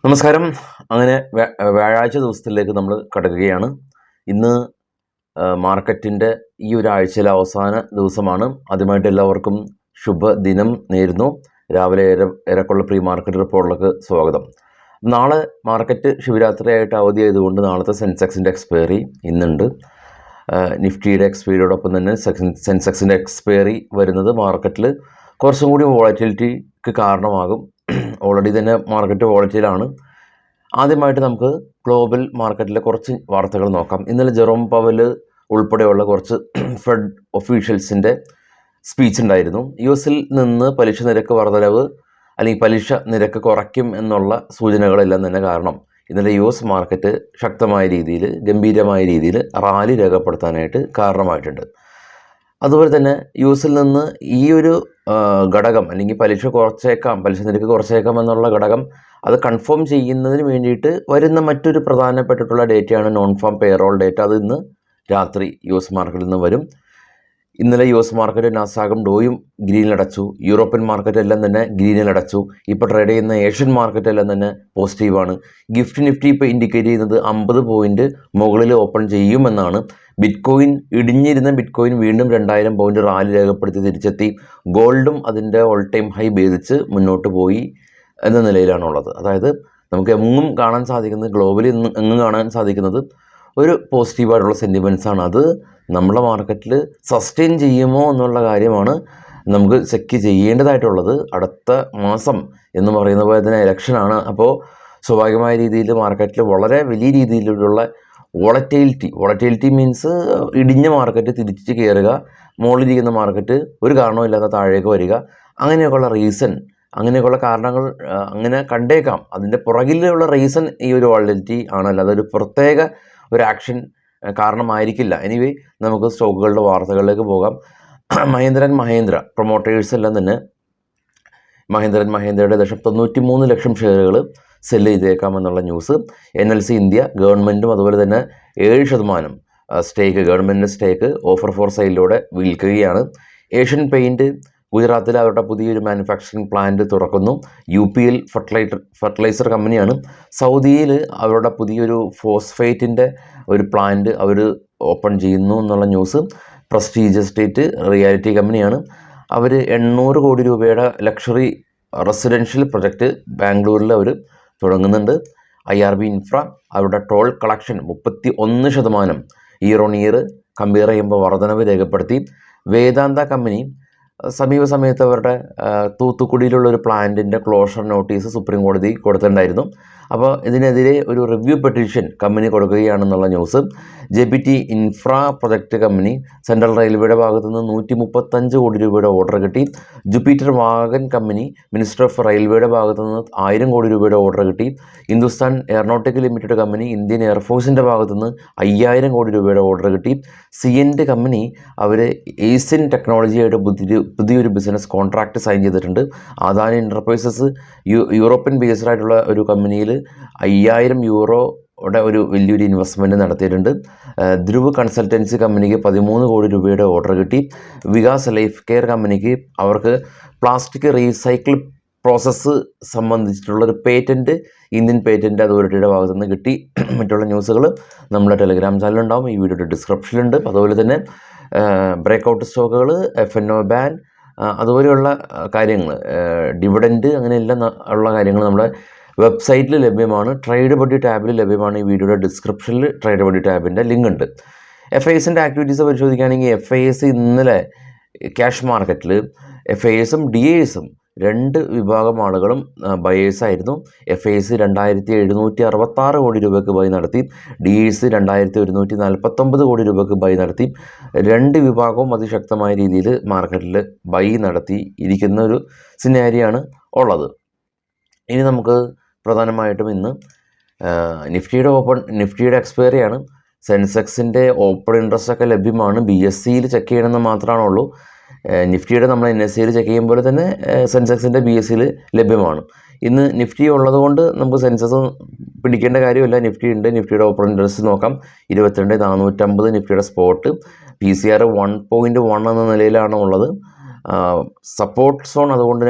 നമസ്കാരം. അങ്ങനെ വ്യാഴാഴ്ച ദിവസത്തിലേക്ക് നമ്മൾ കടക്കുകയാണ്. ഇന്ന് മാർക്കറ്റിൻ്റെ ഈ ഒരാഴ്ചയിലെ അവസാന ദിവസമാണ്. ആദ്യമായിട്ട് എല്ലാവർക്കും ശുഭദിനം നേരുന്നു. രാവിലെ ഏറെക്കുള്ള പ്രീ മാർക്കറ്റ് റിപ്പോർട്ടിലേക്ക് സ്വാഗതം. നാളെ മാർക്കറ്റ് ശിവരാത്രിയായിട്ട് അവധിയായതുകൊണ്ട് നാളത്തെ സെൻസെക്സിൻ്റെ എക്സ്പയറി ഇന്നുണ്ട്. നിഫ്റ്റിയുടെ എക്സ്പയറിയോടൊപ്പം തന്നെ സെൻസെക്സിൻ്റെ എക്സ്പയറി വരുന്നത് മാർക്കറ്റിൽ കുറച്ചും കൂടി വോളറ്റിലിറ്റിക്ക് കാരണമാകും. ഓൾറെഡി തന്നെ മാർക്കറ്റ് വോളറ്റിലാണ്. ആദ്യമായിട്ട് നമുക്ക് ഗ്ലോബൽ മാർക്കറ്റിലെ കുറച്ച് വാർത്തകൾ നോക്കാം. ഇന്നലെ ജെറോം പവൽ ഉൾപ്പെടെയുള്ള കുറച്ച് ഫെഡ് ഒഫീഷ്യൽസിൻ്റെ സ്പീച്ച് ഉണ്ടായിരുന്നു. US-ൽ നിന്ന് പലിശ നിരക്ക് വർധനവ് അല്ലെങ്കിൽ പലിശ നിരക്ക് കുറയ്ക്കും എന്നുള്ള സൂചനകളെല്ലാം തന്നെ കാരണം ഇന്നലെ US മാർക്കറ്റ് ശക്തമായ രീതിയിൽ ഗംഭീരമായ രീതിയിൽ റാലി രേഖപ്പെടുത്താനായിട്ട് കാരണമായിട്ടുണ്ട്. അതുപോലെ തന്നെ US-ൽ നിന്ന് ഈ ഒരു ഘടകം അല്ലെങ്കിൽ പലിശ നിരക്ക് കുറച്ചേക്കാം എന്നുള്ള ഘടകം അത് കൺഫേം ചെയ്യുന്നതിന് വേണ്ടിയിട്ട് വരുന്ന മറ്റൊരു പ്രധാനപ്പെട്ടിട്ടുള്ള ഡേറ്റയാണ് നോൺ ഫാം പേറോൾ ഡേറ്റ. അത് ഇന്ന് രാത്രി US മാർക്കറ്റിൽ നിന്ന് വരും. ഇന്നലെ US മാർക്കറ്റ് നാസ്ഡാക്കും ഡോയും ഗ്രീനിലടച്ചു. യൂറോപ്യൻ മാർക്കറ്റ് എല്ലാം തന്നെ ഗ്രീനിലടച്ചു. ഇപ്പോൾ ട്രേഡ് ചെയ്യുന്ന ഏഷ്യൻ മാർക്കറ്റ് എല്ലാം തന്നെ പോസിറ്റീവാണ്. നിഫ്റ്റി ഇപ്പോൾ ഇൻഡിക്കേറ്റ് ചെയ്യുന്നത് 50 പോയിൻറ്റ് മുകളിൽ ഓപ്പൺ ചെയ്യുമെന്നാണ്. ഇടിഞ്ഞിരുന്ന ബിറ്റ്കോയിൻ വീണ്ടും 2000 പോയിൻറ്റ് റാലി രേഖപ്പെടുത്തി തിരിച്ചെത്തി. ഗോൾഡും അതിൻ്റെ ഓൾ ടൈം ഹൈ ഭേദിച്ച് മുന്നോട്ട് പോയി എന്ന നിലയിലാണുള്ളത്. അതായത് നമുക്ക് എങ്ങും കാണാൻ സാധിക്കുന്നത്, ഗ്ലോബലി എങ്ങും കാണാൻ സാധിക്കുന്നത് ഒരു പോസിറ്റീവായിട്ടുള്ള സെൻറ്റിമെൻറ്റ്സാണ്. അത് നമ്മളെ മാർക്കറ്റിൽ സസ്റ്റെയിൻ ചെയ്യുമോ എന്നുള്ള കാര്യമാണ് നമുക്ക് ചെക്ക് ചെയ്യേണ്ടതായിട്ടുള്ളത്. അടുത്ത മാസം എന്ന് പറയുന്ന പോലെ തന്നെ ഇലക്ഷനാണ്. അപ്പോൾ സ്വാഭാവികമായ രീതിയിൽ മാർക്കറ്റിൽ വളരെ വലിയ രീതിയിലുള്ള വോളറ്റിലിറ്റി മീൻസ് ഇടിഞ്ഞ മാർക്കറ്റ് തിരിച്ച് കയറുക, മുകളിലിരിക്കുന്ന മാർക്കറ്റ് ഒരു കാരണവുമില്ലാതെ താഴേക്ക് വരിക, അങ്ങനെയൊക്കെയുള്ള കാരണങ്ങൾ അങ്ങനെ കണ്ടേക്കാം. അതിൻ്റെ പുറകിലുള്ള റീസൺ ഈ ഒരു വോളറ്റിലിറ്റി ആണ്, അല്ലാതെ ഒരു പ്രത്യേക ഒരു ആക്ഷൻ കാരണമായിരിക്കില്ല. എനിവേ നമുക്ക് സ്റ്റോക്കുകളുടെ വാർത്തകളിലേക്ക് പോകാം. മഹീന്ദ്ര പ്രൊമോട്ടേഴ്സ് എല്ലാം തന്നെ മഹീന്ദ്രയുടെ 93 ലക്ഷം ഷെയറുകൾ സെല്ല് ചെയ്തേക്കാമെന്നുള്ള ന്യൂസ്. NLC ഇന്ത്യ ഗവൺമെൻറ്റും അതുപോലെ തന്നെ 7% സ്റ്റേക്ക് ഗവൺമെൻറ്റിൻ്റെ സ്റ്റേക്ക് ഓഫർ ഫോർ സെയിലിലൂടെ വിൽക്കുകയാണ്. ഏഷ്യൻ പെയിൻറ്റ് ഗുജറാത്തിൽ അവരുടെ പുതിയൊരു മാനുഫാക്ചറിങ് പ്ലാന്റ് തുറക്കുന്നു. UPL ഫെർട്ടിലൈസർ കമ്പനിയാണ്. സൗദിയിൽ അവരുടെ പുതിയൊരു ഫോസ്ഫേറ്റിൻ്റെ ഒരു പ്ലാന്റ് അവർ ഓപ്പൺ ചെയ്യുന്നു എന്നുള്ള ന്യൂസ്. പ്രസ്റ്റീജ് എസ്റ്റേറ്റ് റിയാലിറ്റി കമ്പനിയാണ്. അവർ 800 കോടി രൂപയുടെ ലക്ഷറി റെസിഡൻഷ്യൽ പ്രൊജക്റ്റ് ബാംഗ്ലൂരിൽ അവർ തുടങ്ങുന്നുണ്ട്. IRB ഇൻഫ്ര അവരുടെ toll collection 31% year on year compare ചെയ്യുമ്പോൾ വർധനവ് രേഖപ്പെടുത്തി. വേദാന്ത കമ്പനി സമീപ സമയത്ത് അവരുടെ തൂത്തുക്കുടിയിലുള്ള ഒരു പ്ലാന്റിൻ്റെ ക്ലോഷർ നോട്ടീസ് സുപ്രീം കോടതി കൊടുത്തിട്ടുണ്ടായിരുന്നു. അപ്പോൾ ഇതിനെതിരെ ഒരു റിവ്യൂ പെറ്റീഷൻ കമ്പനി കൊടുക്കുകയാണെന്നുള്ള news. JPT infra project company central റെയിൽവേയുടെ ഭാഗത്തു നിന്ന് 135 കോടി രൂപയുടെ ഓർഡർ കിട്ടി. Jupiter wagon company minister of റെയിൽവേയുടെ ഭാഗത്തു നിന്ന് 1000 കോടി രൂപയുടെ ഓർഡർ കിട്ടി. Hindustan aeronautical limited company Indian എയർഫോഴ്സിൻ്റെ ഭാഗത്തു നിന്ന് 5000 കോടി രൂപയുടെ ഓർഡർ കിട്ടി. സിയൻറ്റ് കമ്പനി അവർ ഏഷ്യൻ ടെക്നോളജിയായിട്ട് പുതിയൊരു ബിസിനസ് കോൺട്രാക്റ്റ് സൈൻ ചെയ്തിട്ടുണ്ട്. അദാനി എൻ്റർപ്രൈസസ് യൂറോപ്യൻ ബേസ്ഡ് ആയിട്ടുള്ള ഒരു കമ്പനിയിൽ 5000 യൂറോയുടെ ഒരു വലിയൊരു ഇൻവെസ്റ്റ്മെൻറ്റ് നടത്തിയിട്ടുണ്ട്. ധ്രുവ് കൺസൾട്ടൻസി കമ്പനിക്ക് 13 കോടി രൂപയുടെ ഓർഡർ കിട്ടി. വികാസ് ലൈഫ് കെയർ കമ്പനിക്ക് അവർക്ക് പ്ലാസ്റ്റിക് റീസൈക്കിൾ പ്രോസസ്സ് സംബന്ധിച്ചിട്ടുള്ളൊരു പേറ്റൻറ്റ് ഇന്ത്യൻ പേറ്റൻറ്റ് അതോറിറ്റിയുടെ ഭാഗത്തു നിന്ന് കിട്ടി. മറ്റുള്ള ന്യൂസുകൾ നമ്മുടെ ടെലിഗ്രാം ചാനലുണ്ടാവും, ഈ വീഡിയോയുടെ ഡിസ്ക്രിപ്ഷനിലുണ്ട്. അതുപോലെ തന്നെ ബ്രേക്കൗട്ട് സ്റ്റോക്കുകൾ, FNO ബാൻ, അതുപോലെയുള്ള കാര്യങ്ങൾ, ഡിവിഡൻറ്റ്, അങ്ങനെയെല്ലാം ഉള്ള കാര്യങ്ങൾ നമ്മുടെ വെബ്സൈറ്റിൽ ലഭ്യമാണ്. ട്രേഡ് ബഡി ടാബിൽ ലഭ്യമാണ്. ഈ വീഡിയോയുടെ ഡിസ്ക്രിപ്ഷനിൽ ട്രേഡ് ബഡി ടാബിൻ്റെ ലിങ്ക് ഉണ്ട്. FISൻ്റെ ആക്ടിവിറ്റീസ് പരിശോധിക്കുകയാണെങ്കിൽ FIS ഇന്നലെ ക്യാഷ് മാർക്കറ്റിൽ FISും DISും 2 വിഭാഗം ആളുകളും ബയേഴ്സായിരുന്നു. FIS 2766 കോടി രൂപയ്ക്ക് ബൈ നടത്തി. DIS 2149 കോടി രൂപയ്ക്ക് ബൈ നടത്തി. 2 വിഭാഗവും അതിശക്തമായ രീതിയിൽ മാർക്കറ്റിൽ ബൈ നടത്തി ഇരിക്കുന്ന ഒരു സിനാരിയാണ് ഉള്ളത്. ഇനി നമുക്ക് പ്രധാനമായിട്ടും ഇന്ന് നിഫ്റ്റിയുടെ എക്സ്പയറിയാണ്. സെൻസെക്സിൻ്റെ ഓപ്പൺ ഇൻട്രസ്റ്റ് ഒക്കെ ലഭ്യമാണ്. BSEയിൽ ചെക്ക് ചെയ്യണമെന്ന് മാത്രമാണുള്ളൂ. നിഫ്റ്റിയുടെ നമ്മൾ NSEയിൽ ചെക്ക് ചെയ്യുമ്പോൾ തന്നെ സെൻസെക്സിൻ്റെ BSEയിൽ ലഭ്യമാണ്. ഇന്ന് നിഫ്റ്റി ഉള്ളതുകൊണ്ട് നമുക്ക് സെൻസസ് പിടിക്കേണ്ട കാര്യമില്ല. നിഫ്റ്റി ഉണ്ട്. നിഫ്റ്റിയുടെ ഓപ്പൺ ഇൻട്രസ്റ്റ് നോക്കാം. 22,450 നിഫ്റ്റിയുടെ സ്പോട്ട്. PCR 1.1 എന്ന നിലയിലാണ് ഉള്ളത്. സപ്പോർട്ട് സോൺ അതുകൊണ്ട്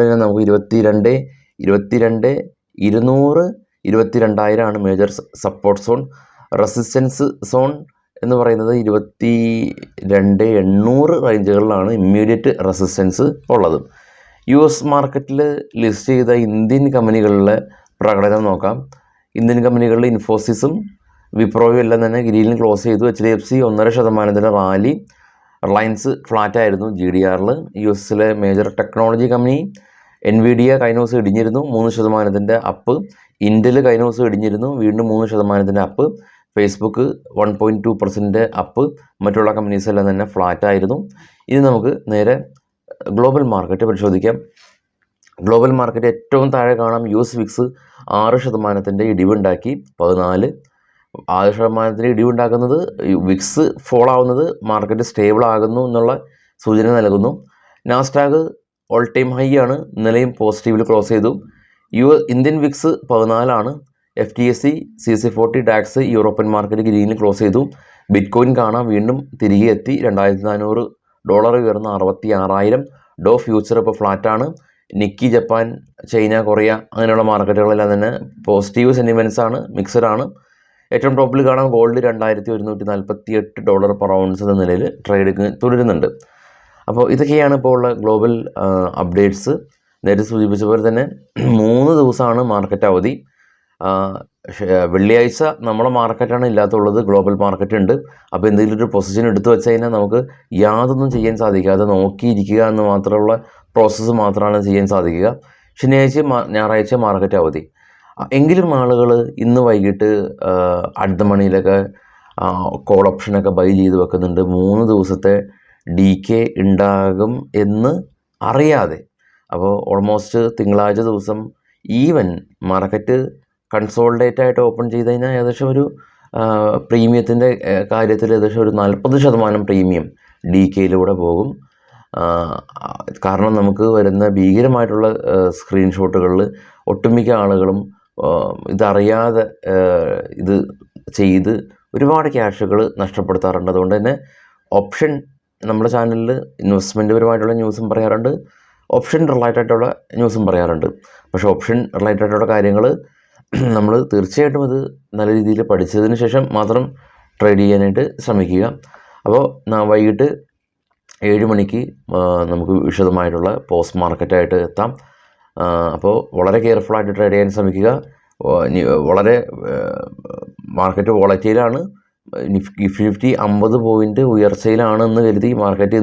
തന്നെ നമുക്ക് 22 22,000 major support zone. Resistance zone എന്ന് പറയുന്നത് 22,800 റേഞ്ചുകളിലാണ് ഇമ്മീഡിയറ്റ് റെസിസ്റ്റൻസ് ഉള്ളത്. US മാർക്കറ്റിൽ ലിസ്റ്റ് ചെയ്ത ഇന്ത്യൻ കമ്പനികളിലെ പ്രകടനം നോക്കാം. ഇന്ത്യൻ കമ്പനികളിൽ ഇൻഫോസിസും വിപ്രോയും എല്ലാം തന്നെ ഗ്രീനിൽ ക്ലോസ് ചെയ്തു. HDFC 1.5% rally. റിലയൻസ് ഫ്ലാറ്റായിരുന്നു GDRൽ. US major technology company NVIDIA കഴിഞ്ഞ ദിവസം ഇടിഞ്ഞിരുന്നു, 3% അപ്പ്. ഇൻറ്റൽ കഴിഞ്ഞ ദിവസം ഇടിഞ്ഞിരുന്നു, വീണ്ടും 3% അപ്പ്. Facebook 1.2% up. മറ്റുള്ള കമ്പനീസ് എല്ലാം തന്നെ ഫ്ലാറ്റായിരുന്നു. ഇനി നമുക്ക് നേരെ ഗ്ലോബൽ മാർക്കറ്റ് പരിശോധിക്കാം. ഗ്ലോബൽ മാർക്കറ്റ് ഏറ്റവും താഴെ കാണാം US VIX 6% ഇടിവുണ്ടാക്കി. 6% ഇടിവുണ്ടാക്കുന്നത് VIX ഫോൾ ആവുന്നത് മാർക്കറ്റ് സ്റ്റേബിൾ ആകുന്നു എന്നുള്ള സൂചന നൽകുന്നു. നാസ്ഡാക്ക് ഓൾ ടൈം ഹൈ ആണ്, ഇന്നലെയും പോസിറ്റീവിൽ ക്ലോസ് ചെയ്തു. Indian VIX 14 FTSE CAC 40 DAX European market ഗ്രീനിൽ ക്ലോസ് ചെയ്തു. ബിറ്റ്കോയിൻ കാണാം വീണ്ടും തിരികെ എത്തി. $2,400 ഉയർന്ന 66,000. ഡോ ഫ്യൂച്ചർ ഇപ്പോൾ ഫ്ലാറ്റാണ്. നിക്കി ജപ്പാൻ ചൈന കൊറിയ അങ്ങനെയുള്ള മാർക്കറ്റുകളെല്ലാം തന്നെ പോസിറ്റീവ് സെൻറ്റിമെൻറ്റ്സ് ആണ്, മിക്സഡ് ആണ്. ഏറ്റവും ടോപ്പിൽ കാണാം ഗോൾഡ് $2,148 പെർ ഔൺസ് എന്ന നിലയിൽ ട്രേഡിങ് തുടരുന്നുണ്ട്. അപ്പോൾ ഇതൊക്കെയാണ് ഇപ്പോൾ ഉള്ള ഗ്ലോബൽ അപ്ഡേറ്റ്സ്. നേരത്തെ സൂചിപ്പിച്ച പോലെ തന്നെ 3 ദിവസമാണ് മാർക്കറ്റ് അവധി. വെള്ളിയാഴ്ച നമ്മളെ മാർക്കറ്റാണ് ഇല്ലാത്തുള്ളത്, ഗ്ലോബൽ മാർക്കറ്റ് ഉണ്ട്. അപ്പോൾ എന്തെങ്കിലും ഒരു പൊസിഷൻ എടുത്തു വെച്ച് കഴിഞ്ഞാൽ നമുക്ക് യാതൊന്നും ചെയ്യാൻ സാധിക്കാതെ നോക്കിയിരിക്കുക എന്ന് മാത്രമുള്ള പ്രോസസ്സ് മാത്രമാണ് ചെയ്യാൻ സാധിക്കുക. ശനിയാഴ്ച ഞായറാഴ്ച മാർക്കറ്റ് അവധി. എങ്കിലും ആളുകൾ ഇന്ന് വൈകിട്ട് അറ്റ് ദ മണിയിലൊക്കെ കോൾ ഓപ്ഷനൊക്കെ ബൈ ചെയ്ത് വെക്കുന്നുണ്ട്. 3 ദിവസത്തെ DK ഉണ്ടാകും എന്ന് അറിയാതെ. അപ്പോൾ ഓൾമോസ്റ്റ് തിങ്കളാഴ്ച ദിവസം ഈവൻ മാർക്കറ്റ് കൺസോൾഡേറ്റ് ആയിട്ട് ഓപ്പൺ ചെയ്ത് കഴിഞ്ഞാൽ ഏകദേശം ഒരു പ്രീമിയത്തിൻ്റെ കാര്യത്തിൽ ഏകദേശം ഒരു 40% പ്രീമിയം DKയിലൂടെ പോകും. കാരണം നമുക്ക് വരുന്ന ഭീകരമായിട്ടുള്ള സ്ക്രീൻഷോട്ടുകളിൽ ഒട്ടുമിക്ക ആളുകളും ഇതറിയാതെ ഇത് ചെയ്ത് ഒരുപാട് ക്യാഷുകൾ നഷ്ടപ്പെടുത്താറുണ്ട്. അതുകൊണ്ട് തന്നെ ഓപ്ഷൻ നമ്മുടെ ചാനലിൽ ഇൻവെസ്റ്റ്മെൻറ്റ് പരമായിട്ടുള്ള ന്യൂസും പറയാറുണ്ട്, ഓപ്ഷൻ റിലേറ്റഡായിട്ടുള്ള ന്യൂസും പറയാറുണ്ട്. പക്ഷേ ഓപ്ഷൻ റിലേറ്റഡായിട്ടുള്ള കാര്യങ്ങൾ നമ്മൾ തീർച്ചയായിട്ടും അത് നല്ല രീതിയിൽ പഠിച്ചതിന് ശേഷം മാത്രം ട്രേഡ് ചെയ്യാനായിട്ട് ശ്രമിക്കുക. അപ്പോൾ വൈകിട്ട് 7 മണിക്ക് നമുക്ക് വിശദമായിട്ടുള്ള പോസ്റ്റ് മാർക്കറ്റായിട്ട് എത്താം. അപ്പോൾ വളരെ കെയർഫുള്ളായിട്ട് ട്രേഡ് ചെയ്യാൻ ശ്രമിക്കുക. വളരെ മാർക്കറ്റ് വോളറ്റൈലാണ്. നിഫ്റ്റി 50 പോയിൻ്റ് ഉയർച്ചയിലാണ് എന്ന് കരുതി മാർക്കറ്റ്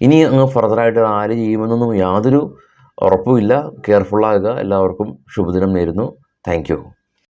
ഇനി അങ്ങ് ഫർദറായിട്ട് റാലി ചെയ്യുമെന്നൊന്നും യാതൊരു ഉറപ്പുമില്ല. കെയർഫുള്ളാകുക. എല്ലാവർക്കും ശുഭദിനം നേരുന്നു. Thank you.